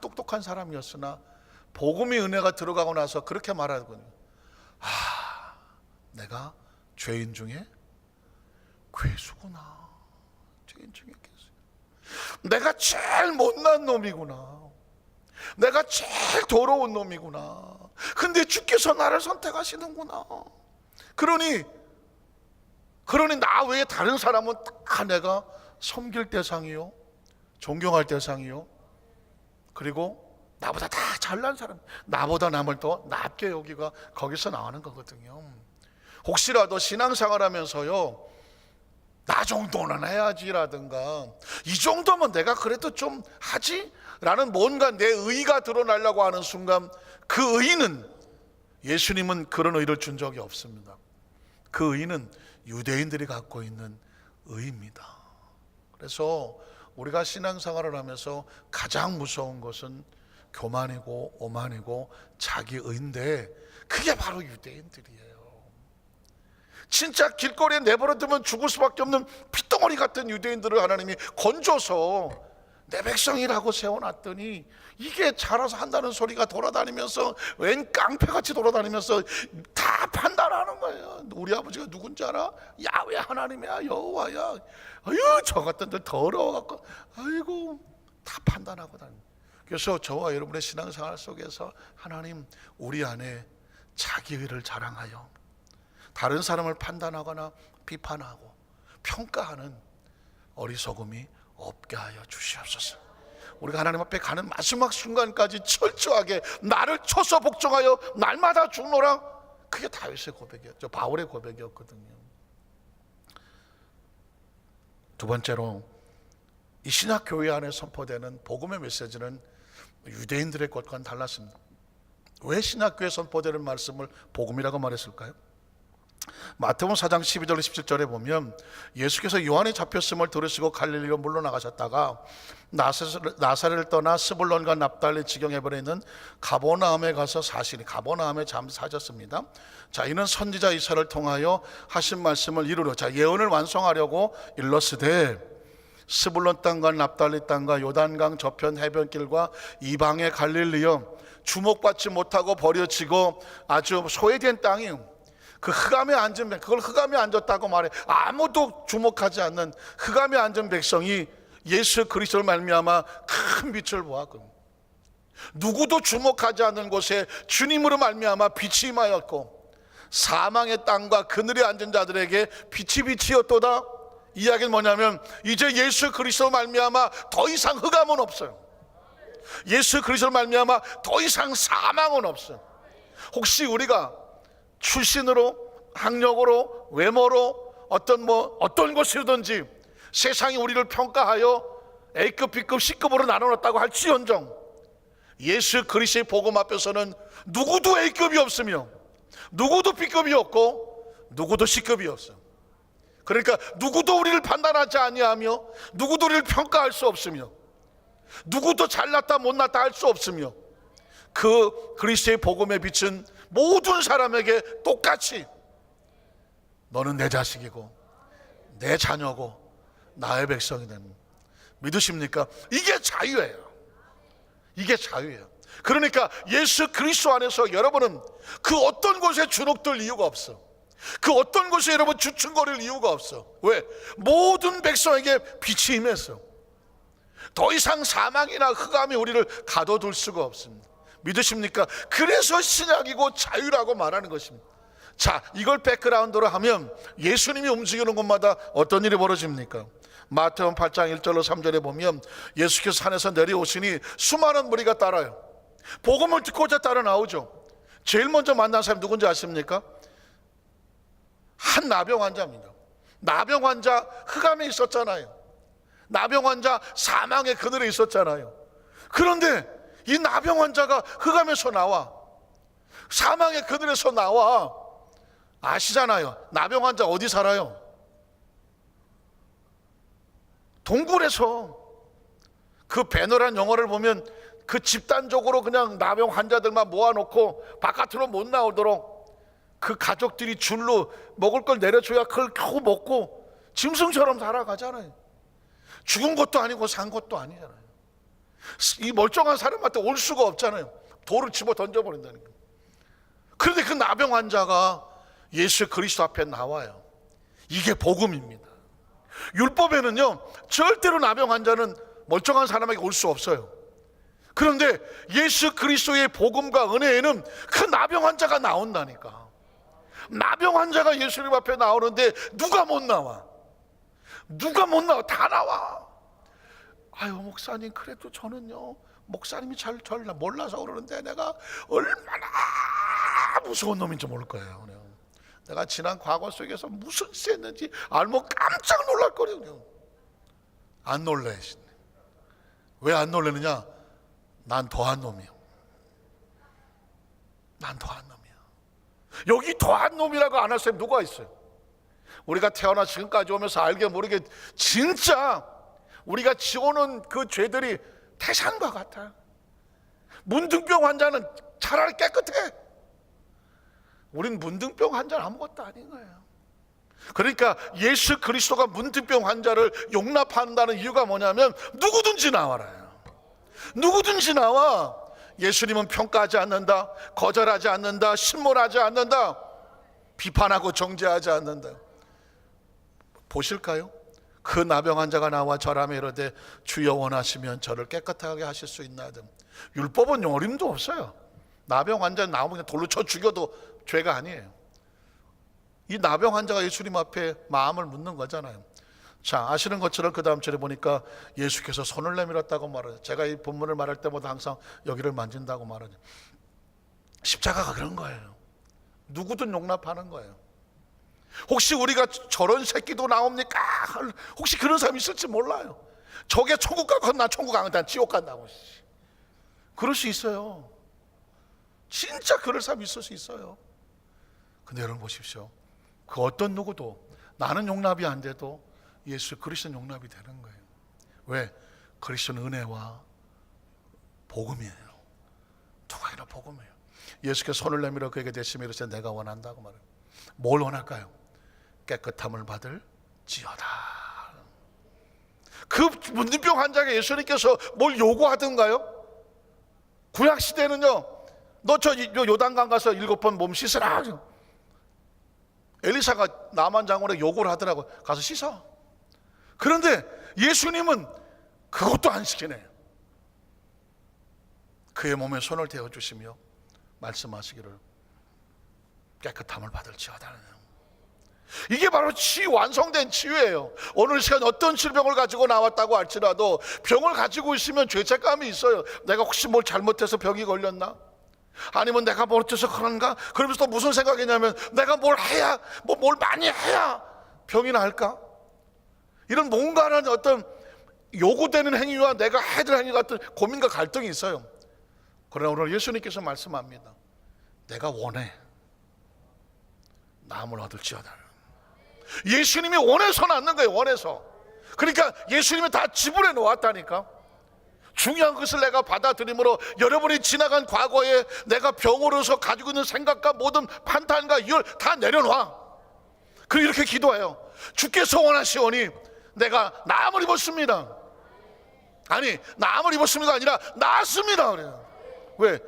똑똑한 사람이었으나 복음의 은혜가 들어가고 나서 그렇게 말하거든요. 아, 내가 죄인 중에 괴수구나. 죄인 중에 괴수. 내가 제일 못난 놈이구나. 내가 제일 더러운 놈이구나. 근데 주께서 나를 선택하시는구나. 그러니 나 외에 다른 사람은 다 내가 섬길 대상이요, 존경할 대상이요, 그리고 나보다 다 잘난 사람, 나보다 남을 더 낮게 여기가 거기서 나오는 거거든요. 혹시라도 신앙생활 하면서요, 나 정도는 해야지라든가 이 정도면 내가 그래도 좀 하지? 라는 뭔가 내 의의가 드러나려고 하는 순간, 그 의의는, 예수님은 그런 의의를 준 적이 없습니다. 그 의의는 유대인들이 갖고 있는 의의입니다. 그래서 우리가 신앙생활을 하면서 가장 무서운 것은 교만이고 오만이고 자기의인데, 그게 바로 유대인들이에요. 진짜 길거리에 내버려두면 죽을 수밖에 없는 핏덩어리 같은 유대인들을 하나님이 건져서 내 백성이라고 세워놨더니 이게 자라서 한다는 소리가 돌아다니면서 웬 깡패같이 돌아다니면서 다 판단하는 거예요. 우리 아버지가 누군지 알아? 야훼 하나님이야, 여호와야. 아유, 저 같은들 더러워갖고 아이고 다 판단하고 다니. 그래서 저와 여러분의 신앙생활 속에서 하나님, 우리 안에 자기 의를 자랑하여 다른 사람을 판단하거나 비판하고 평가하는 어리석음이 없게 하여 주시옵소서. 우리가 하나님 앞에 가는 마지막 순간까지 철저하게 나를 쳐서 복종하여 날마다 죽노라. 그게 다윗의 고백이었죠. 바울의 고백이었거든요. 두 번째로, 이 신약교회 안에 선포되는 복음의 메시지는 유대인들의 것과는 달랐습니다. 왜 신약교회에 선포되는 말씀을 복음이라고 말했을까요? 마태복음 4장 12절 17절에 보면 예수께서 요한이 잡혔음을 들으시고 갈릴리로 물러나가셨다가 나사렛을 떠나 스불론과 납달리 지경해변에 있는 가버나움에 가서 사시니, 가버나움에 잠시 사셨습니다. 자, 이는 선지자 이사야를 통하여 하신 말씀을 이루려, 자, 예언을 완성하려고 일렀으되 스불론 땅과 납달리 땅과 요단강 저편 해변길과 이방의 갈릴리여, 주목받지 못하고 버려지고 아주 소외된 땅이요, 그 흑암에 앉은 백, 그걸 흑암에 앉았다고 말해. 아무도 주목하지 않는 흑암에 앉은 백성이 예수 그리스도를 말미암아 큰 빛을 보았고, 누구도 주목하지 않는 곳에 주님으로 말미암아 빛이 임하였고, 사망의 땅과 그늘에 앉은 자들에게 빛이 비치었도다. 이야기는 뭐냐면 이제 예수 그리스도로 말미암아 더 이상 흑암은 없어요. 예수 그리스도로 말미암아 더 이상 사망은 없어요. 혹시 우리가 출신으로, 학력으로, 외모로 어떤 것이든지 세상이 우리를 평가하여 A급, B급, C급으로 나눠놨다고 할지언정 예수 그리스도의 복음 앞에서는 누구도 A급이 없으며 누구도 B급이 없고 누구도 C급이 없어요. 그러니까 누구도 우리를 판단하지 아니하며 누구도 우리를 평가할 수 없으며 누구도 잘났다 못났다 할 수 없으며, 그 그리스도의 복음의 빛은 모든 사람에게 똑같이 너는 내 자식이고 내 자녀고 나의 백성이 되는, 믿으십니까? 이게 자유예요. 이게 자유예요. 그러니까 예수 그리스도 안에서 여러분은 그 어떤 곳에 주눅들 이유가 없어. 그 어떤 곳에 여러분 주춤거릴 이유가 없어. 왜? 모든 백성에게 빛이 임했어. 더 이상 사망이나 흑암이 우리를 가둬둘 수가 없습니다. 믿으십니까? 그래서 신약이고 자유라고 말하는 것입니다. 자, 이걸 백그라운드로 하면 예수님이 움직이는 곳마다 어떤 일이 벌어집니까? 마태복음 8장 1절로 3절에 보면 예수께서 산에서 내려오시니 수많은 무리가 따라요. 복음을 듣고자 따라 나오죠. 제일 먼저 만난 사람이 누군지 아십니까? 한 나병 환자입니다. 나병 환자 흑암에 있었잖아요. 나병 환자 사망의 그늘에 있었잖아요. 그런데 이 나병 환자가 흑암에서 나와, 사망의 그늘에서 나와. 아시잖아요. 나병 환자 어디 살아요? 동굴에서. 그 배너란 영화를 보면 그 집단적으로 그냥 나병 환자들만 모아놓고 바깥으로 못 나오도록 그 가족들이 줄로 먹을 걸 내려줘야 그걸 겨우 먹고 짐승처럼 살아가잖아요. 죽은 것도 아니고 산 것도 아니잖아요. 이 멀쩡한 사람한테 올 수가 없잖아요. 돌을 집어 던져버린다니까. 그런데 그 나병 환자가 예수 그리스도 앞에 나와요. 이게 복음입니다. 율법에는요 절대로 나병 환자는 멀쩡한 사람에게 올 수 없어요. 그런데 예수 그리스도의 복음과 은혜에는 그 나병 환자가 나온다니까. 나병 환자가 예수님 앞에 나오는데 누가 못 나와? 누가 못 나와? 다 나와. 아유, 목사님, 그래도 저는요 목사님이 잘 몰라서 그러는데 내가 얼마나 무서운 놈인지 모를 거예요. 내가 지난 과거 속에서 무슨 짓 했는지 알면 깜짝 놀랄 거예요. 안 놀래. 왜 안 놀래느냐? 난 더한 놈이야. 난 더한 놈이야. 여기 더한 놈이라고 안 할 사람이 누가 있어요? 우리가 태어나 지금까지 오면서 알게 모르게 진짜 우리가 지어오는 그 죄들이 태산과 같아. 문둥병 환자는 차라리 깨끗해. 우린 문둥병 환자는 아무것도 아닌 거예요. 그러니까 예수 그리스도가 문둥병 환자를 용납한다는 이유가 뭐냐면 누구든지 나와라요. 누구든지 나와. 예수님은 평가하지 않는다, 거절하지 않는다, 신문하지 않는다, 비판하고 정죄하지 않는다. 보실까요? 그 나병 환자가 나와 절하며 이르되 주여 원하시면 저를 깨끗하게 하실 수 있나이다. 율법은 어림도 없어요. 나병 환자 나오면 그냥 돌로 쳐 죽여도 죄가 아니에요. 이 나병 환자가 예수님 앞에 마음을 묻는 거잖아요. 자, 아시는 것처럼 그 다음 절에 보니까 예수께서 손을 내밀었다고 말하죠. 제가 이 본문을 말할 때마다 항상 여기를 만진다고 말하죠. 십자가가 그런 거예요. 누구든 용납하는 거예요. 혹시 우리가 저런 새끼도 나옵니까? 혹시 그런 사람이 있을지 몰라요. 저게 천국 가고 나 천국 안 간다, 지옥 간다고. 그럴 수 있어요. 진짜 그럴 사람이 있을 수 있어요. 근데 여러분 보십시오. 그 어떤 누구도 나는 용납이 안 돼도 예수 그리스도는 용납이 되는 거예요. 왜? 그리스도는 은혜와 복음이에요. 두 가지나 복음이에요. 예수께서 손을 내밀어 그에게 대시며 이르시되 내가 원한다고 말해요. 뭘 원할까요? 깨끗함을 받을 지어다. 그 문둥병 환자에게 예수님께서 뭘 요구하던가요? 구약시대는요, 너 저 요단강 가서 7번 몸 씻으라. 엘리사가 나만 장군에게 요구를 하더라고요. 가서 씻어. 그런데 예수님은 그것도 안 시키네요. 그의 몸에 손을 대어주시며 말씀하시기를 깨끗함을 받을지어다. 이게 바로 완성된 치유예요. 오늘 시간 어떤 질병을 가지고 나왔다고 할지라도 병을 가지고 있으면 죄책감이 있어요. 내가 혹시 뭘 잘못해서 병이 걸렸나? 아니면 내가 뭘 어때서 그런가? 그러면서 또 무슨 생각이냐면 내가 뭘 해야, 뭘 많이 해야 병이 나을까? 이런 뭔가라는 어떤 요구되는 행위와 내가 해야 될 행위 같은 고민과 갈등이 있어요. 그러나 오늘 예수님께서 말씀합니다. 내가 원해. 나음을 얻을지어다. 예수님이 원해서 낳는 거예요. 원해서. 그러니까 예수님이 다 지불해 놓았다니까. 중요한 것을 내가 받아들임으로 여러분이 지나간 과거에 내가 병으로서 가지고 있는 생각과 모든 판단과 이율 다 내려놔. 그리고 이렇게 기도해요. 주께서 원하시오니 내가 나음을 입었습니다. 아니, 나음을 입었습니다가 아니라 나았습니다. 그래요. 왜?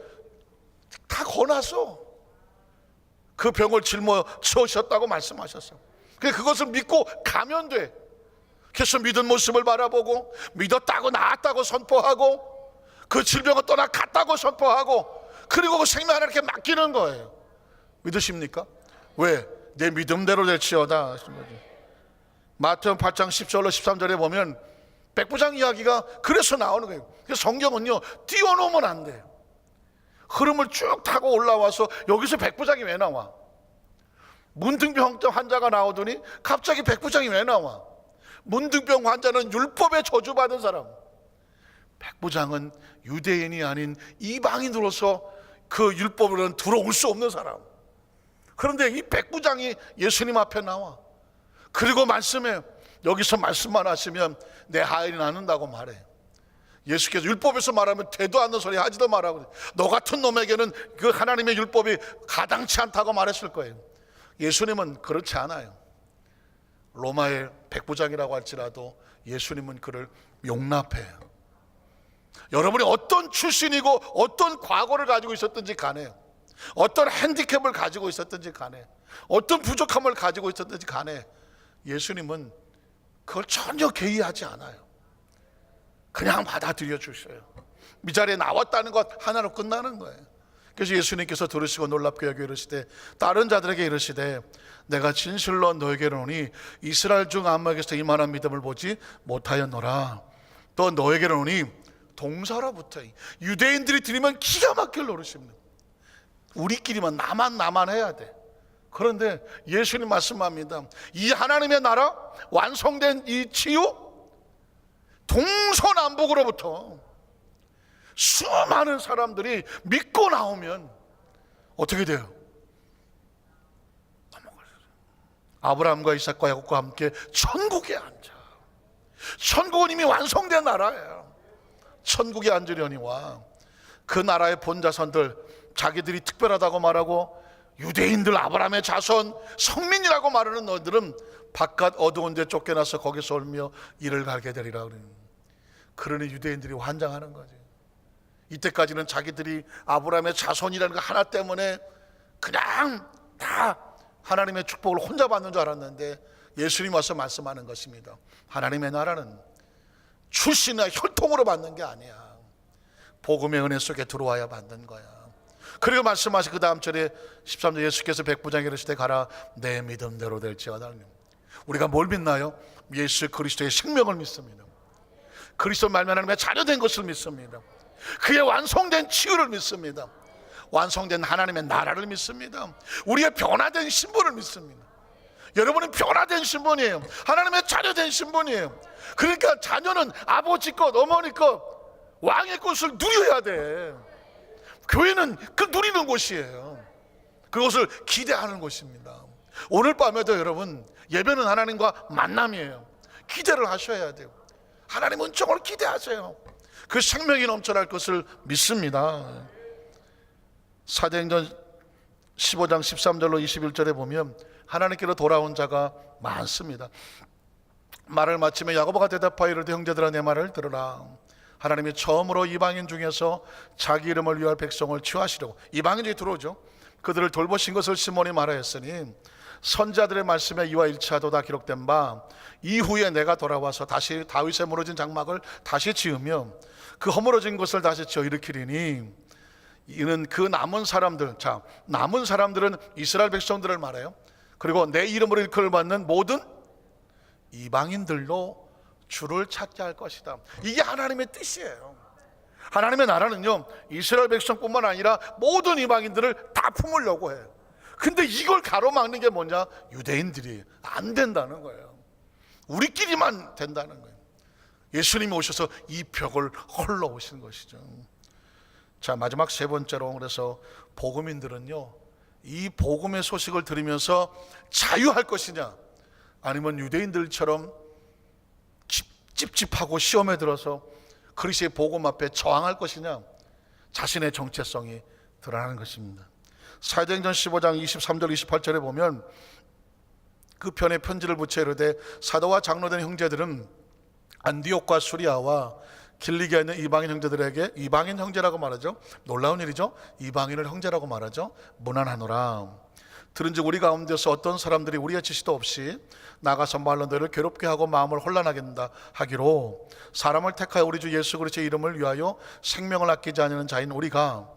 다 거놨어. 그 병을 짊어지셨다고 말씀하셨어요. 그것을 믿고 가면 돼. 그래서 믿은 모습을 바라보고 믿었다고 나았다고 선포하고 그 질병을 떠나갔다고 선포하고 그리고 그 생명 하나님께 맡기는 거예요. 믿으십니까? 왜? 내 믿음대로 될지어다. 마태복음 8장 10절로 13절에 보면 백부장 이야기가 그래서 나오는 거예요. 그래서 성경은요 띄워놓으면 안 돼요. 흐름을 쭉 타고 올라와서 여기서 백부장이 왜 나와? 문둥병 환자가 나오더니 갑자기 백부장이 왜 나와? 문둥병 환자는 율법에 저주받은 사람, 백부장은 유대인이 아닌 이방인으로서 그 율법으로는 들어올 수 없는 사람. 그런데 이 백부장이 예수님 앞에 나와. 그리고 말씀해. 여기서 말씀만 하시면 내 하인이 낫는다고 말해. 예수께서 율법에서 말하면 되도 않는 소리 하지도 말라고. 너 같은 놈에게는 그 하나님의 율법이 가당치 않다고 말했을 거예요. 예수님은 그렇지 않아요. 로마의 백부장이라고 할지라도 예수님은 그를 용납해요. 여러분이 어떤 출신이고 어떤 과거를 가지고 있었든지 간에, 어떤 핸디캡을 가지고 있었든지 간에, 어떤 부족함을 가지고 있었든지 간에 예수님은 그걸 전혀 개의하지 않아요. 그냥 받아들여 주셔요. 이 자리에 나왔다는 것 하나로 끝나는 거예요. 그래서 예수님께서 들으시고 놀랍게 여겨 이르시되 다른 자들에게 이르시되 내가 진실로 너에게 이르노니 이스라엘 중 아무에게서 이만한 믿음을 보지 못하였노라. 또 너에게 이르노니 동서로부터 유대인들이 드리면 기가 막힐 노릇입니다. 우리끼리만 나만 해야 돼. 그런데 예수님 말씀합니다. 이 하나님의 나라 완성된 이 치유 동서남북으로부터 수많은 사람들이 믿고 나오면 어떻게 돼요? 아브라함과 이삭과 야곱과 함께 천국에 앉아. 천국은 이미 완성된 나라예요. 천국에 앉으려니와 그 나라의 본자손들 자기들이 특별하다고 말하고 유대인들, 아브라함의 자손, 성민이라고 말하는 너희들은 바깥 어두운 데 쫓겨나서 거기서 울며 이를 갈게 되리라. 그러니 유대인들이 환장하는 거지. 이때까지는 자기들이 아브라함의 자손이라는 거 하나 때문에 그냥 다 하나님의 축복을 혼자 받는 줄 알았는데, 예수님 와서 말씀하는 것입니다. 하나님의 나라는 출신이나 혈통으로 받는 게 아니야. 복음의 은혜 속에 들어와야 받는 거야. 그리고 말씀하신 그 다음 절에 13절, 예수께서 백부장에게 이르시되 가라, 내 믿음대로 될지어다. 우리가 뭘 믿나요? 예수 그리스도의 생명을 믿습니다. 그리스도 말미암아 하나님의 자녀된 것을 믿습니다. 그의 완성된 치유를 믿습니다. 완성된 하나님의 나라를 믿습니다. 우리의 변화된 신분을 믿습니다. 여러분은 변화된 신분이에요. 하나님의 자녀된 신분이에요. 그러니까 자녀는 아버지 것, 어머니 것, 왕의 것을 누려야 돼. 교회는 그 누리는 곳이에요. 그것을 기대하는 곳입니다. 오늘 밤에도 여러분, 예배는 하나님과 만남이에요. 기대를 하셔야 돼요. 하나님 은총을 기대하세요. 그 생명이 넘쳐날 것을 믿습니다. 사도행전 15장 13절로 21절에 보면 하나님께로 돌아온 자가 많습니다. 말을 마치며 야고보가 대답하여 이르되 형제들아, 내 말을 들으라. 하나님이 처음으로 이방인 중에서 자기 이름을 위할 백성을 취하시려고, 이방인들이 들어오죠. 그들을 돌보신 것을 시몬이 말하였으니 선자들의 말씀에 이와 일치하도다 기록된 바, 이후에 내가 돌아와서 다시 다윗의 무너진 장막을 다시 지으며 그 허물어진 것을 다시 지어 일으키리니, 이는 그 남은 사람들, 자, 남은 사람들은 이스라엘 백성들을 말해요. 그리고 내 이름으로 일컬을 받는 모든 이방인들로 주를 찾게 할 것이다. 이게 하나님의 뜻이에요. 하나님의 나라는요, 이스라엘 백성뿐만 아니라 모든 이방인들을 다 품으려고 해요. 근데 이걸 가로막는 게 뭐냐? 유대인들이 안 된다는 거예요. 우리끼리만 된다는 거예요. 예수님이 오셔서 이 벽을 헐러 오신 것이죠. 자, 마지막 세 번째로, 그래서 복음인들은요, 이 복음의 소식을 들으면서 자유할 것이냐, 아니면 유대인들처럼 찝찝하고 시험에 들어서 그리스도의 복음 앞에 저항할 것이냐, 자신의 정체성이 드러나는 것입니다. 사도행전 15장 23절 28절에 보면 그 편에 편지를 붙여 이르되 사도와 장로된 형제들은 안디옥과 수리아와 길리기에 있는 이방인 형제들에게, 이방인 형제라고 말하죠. 놀라운 일이죠. 이방인을 형제라고 말하죠. 문안하노라. 들은즉 우리 가운데서 어떤 사람들이 우리의 지시도 없이 나가서 말로 너희를 괴롭게 하고 마음을 혼란하게 한다 하기로, 사람을 택하여 우리 주 예수 그리스도의 이름을 위하여 생명을 아끼지 않는 자인 우리가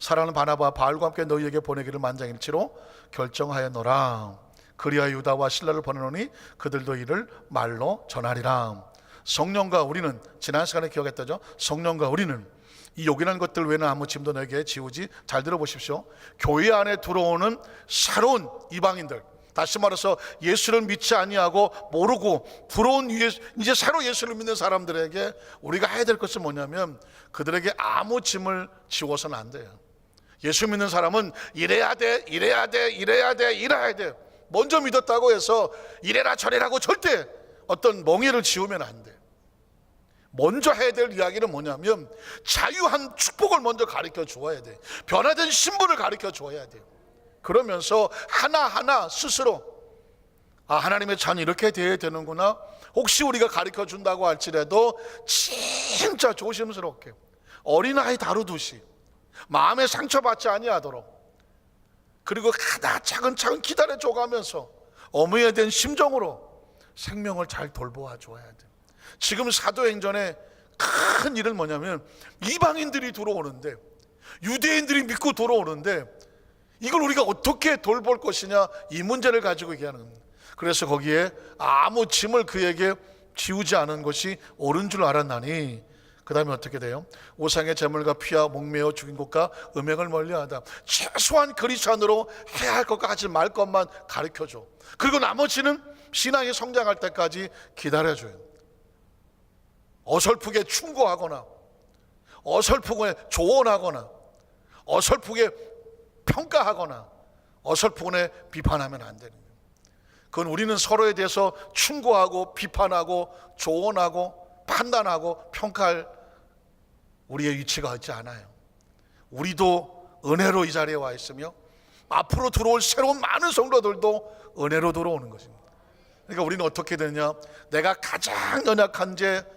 사랑하는 바나바와 바울과 함께 너희에게 보내기를 만장일치로 결정하였노라. 그리하여 유다와 실라를 보내노니 그들도 이를 말로 전하리라. 성령과 우리는, 지난 시간에 기억했다죠. 성령과 우리는 이 요긴한 것들 외에는 아무 짐도 너에게 지우지. 잘 들어보십시오. 교회 안에 들어오는 새로운 이방인들, 다시 말해서 예수를 믿지 아니하고 모르고 부러운 이제 새로 예수를 믿는 사람들에게 우리가 해야 될 것은 뭐냐면, 그들에게 아무 짐을 지워서는 안 돼요. 예수 믿는 사람은 이래야 돼, 이래야 돼, 이래야 돼, 이래야 돼. 먼저 믿었다고 해서 이래라 저래라고 절대 어떤 멍에를 지우면 안 돼. 먼저 해야 될 이야기는 뭐냐면, 자유한 축복을 먼저 가르쳐 주어야 돼. 변화된 신분을 가르쳐 주어야 돼. 그러면서 하나하나 스스로, 아, 하나님의 자녀 이렇게 돼야 되는구나. 혹시 우리가 가르쳐 준다고 할지라도 진짜 조심스럽게 어린아이 다루듯이 마음에 상처받지 아니하도록, 그리고 하나 차근차근 기다려줘 가면서 어머니에 대한 심정으로 생명을 잘 돌보아 줘야 돼. 지금 사도행전의 큰 일은 뭐냐면, 이방인들이 들어오는데, 유대인들이 믿고 들어오는데, 이걸 우리가 어떻게 돌볼 것이냐, 이 문제를 가지고 얘기하는 겁니다. 그래서 거기에 아무 짐을 그에게 지우지 않은 것이 옳은 줄 알았나니, 그 다음에 어떻게 돼요? 우상의 제물과 피와 목매어 죽인 것과 음행을 멀리하다. 최소한 그리스도인으로 해야 할 것과 하지 말 것만 가르쳐줘. 그리고 나머지는 신앙이 성장할 때까지 기다려줘요. 어설프게 충고하거나, 어설프게 조언하거나, 어설프게 평가하거나, 어설프게 비판하면 안 되는 거예요. 그건 우리는 서로에 대해서 충고하고 비판하고 조언하고 판단하고 평가할 우리의 위치가 있지 않아요. 우리도 은혜로 이 자리에 와 있으며 앞으로 들어올 새로운 많은 성도들도 은혜로 들어오는 것입니다. 그러니까 우리는 어떻게 되냐, 내가 가장 연약한 죄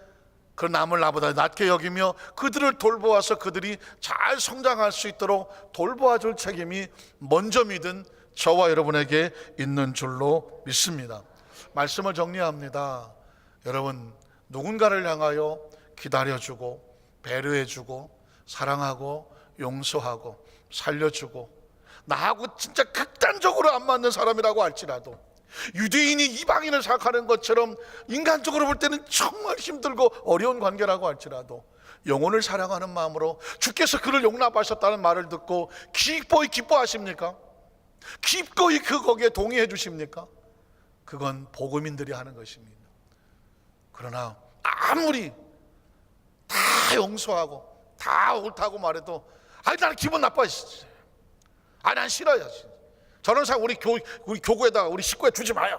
그 남을 나보다 낮게 여기며 그들을 돌보아서 그들이 잘 성장할 수 있도록 돌보아줄 책임이 먼저 믿은 저와 여러분에게 있는 줄로 믿습니다. 말씀을 정리합니다. 여러분, 누군가를 향하여 기다려주고 배려해주고 사랑하고 용서하고 살려주고, 나하고 진짜 극단적으로 안 맞는 사람이라고 할지라도, 유대인이 이방인을 생각하는 것처럼 인간적으로 볼 때는 정말 힘들고 어려운 관계라고 할지라도 영혼을 사랑하는 마음으로 주께서 그를 용납하셨다는 말을 듣고 기꺼이 기뻐하십니까? 기꺼이 거기에 동의해 주십니까? 그건 복음인들이 하는 것입니다. 그러나 아무리 다 용서하고 다 옳다고 말해도 나는 기분 나빠, 난 싫어요, 저런 사람 우리 교구에다가 우리 식구에 주지 마요.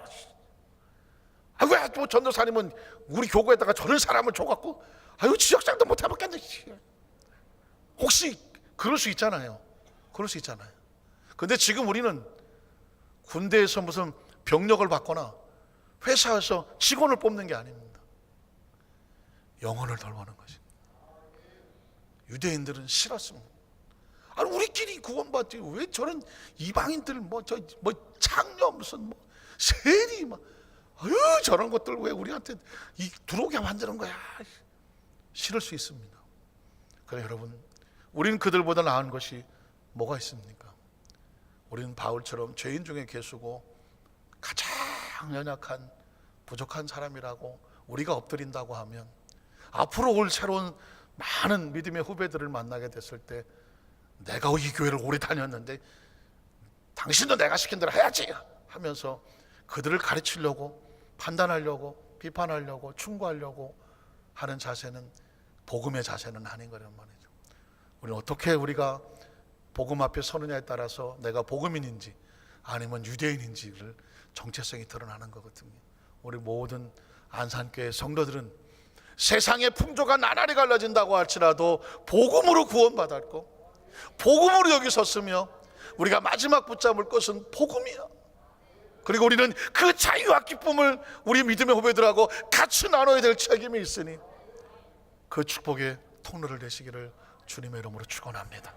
왜 또 전도사님은 우리 교구에다가 저런 사람을 줘갖고 지역장도 못 해먹겠네. 혹시 그럴 수 있잖아요. 그럴 수 있잖아요. 근데 지금 우리는 군대에서 무슨 병력을 받거나 회사에서 직원을 뽑는 게 아닙니다. 영혼을 돌보는 것입니다. 유대인들은 싫었습니다. 우리끼리 구원받지 왜 저런 이방인들 창녀 무슨 세리 저런 것들 왜 우리한테 들어오게 만드는 거야? 싫을 수 있습니다. 그래 여러분, 우리는 그들보다 나은 것이 뭐가 있습니까? 우리는 바울처럼 죄인 중에 계수고 가장 연약한 부족한 사람이라고 우리가 엎드린다고 하면, 앞으로 올 새로운 많은 믿음의 후배들을 만나게 됐을 때, 내가 이 교회를 오래 다녔는데 당신도 내가 시킨 대로 해야지 하면서 그들을 가르치려고 판단하려고 비판하려고 충고하려고 하는 자세는 복음의 자세는 아닌 거란 말이죠. 우리는 어떻게 우리가 복음 앞에 서느냐에 따라서 내가 복음인인지 아니면 유대인인지를 정체성이 드러나는 거거든요. 우리 모든 안산교회 성도들은 세상의 풍조가 나날이 갈라진다고 할지라도 복음으로 구원받았고 복음으로 여기 섰으며 우리가 마지막 붙잡을 것은 복음이야. 그리고 우리는 그 자유와 기쁨을 우리 믿음의 후배들하고 같이 나눠야 될 책임이 있으니 그 축복의 통로를 되시기를 주님의 이름으로 축원합니다.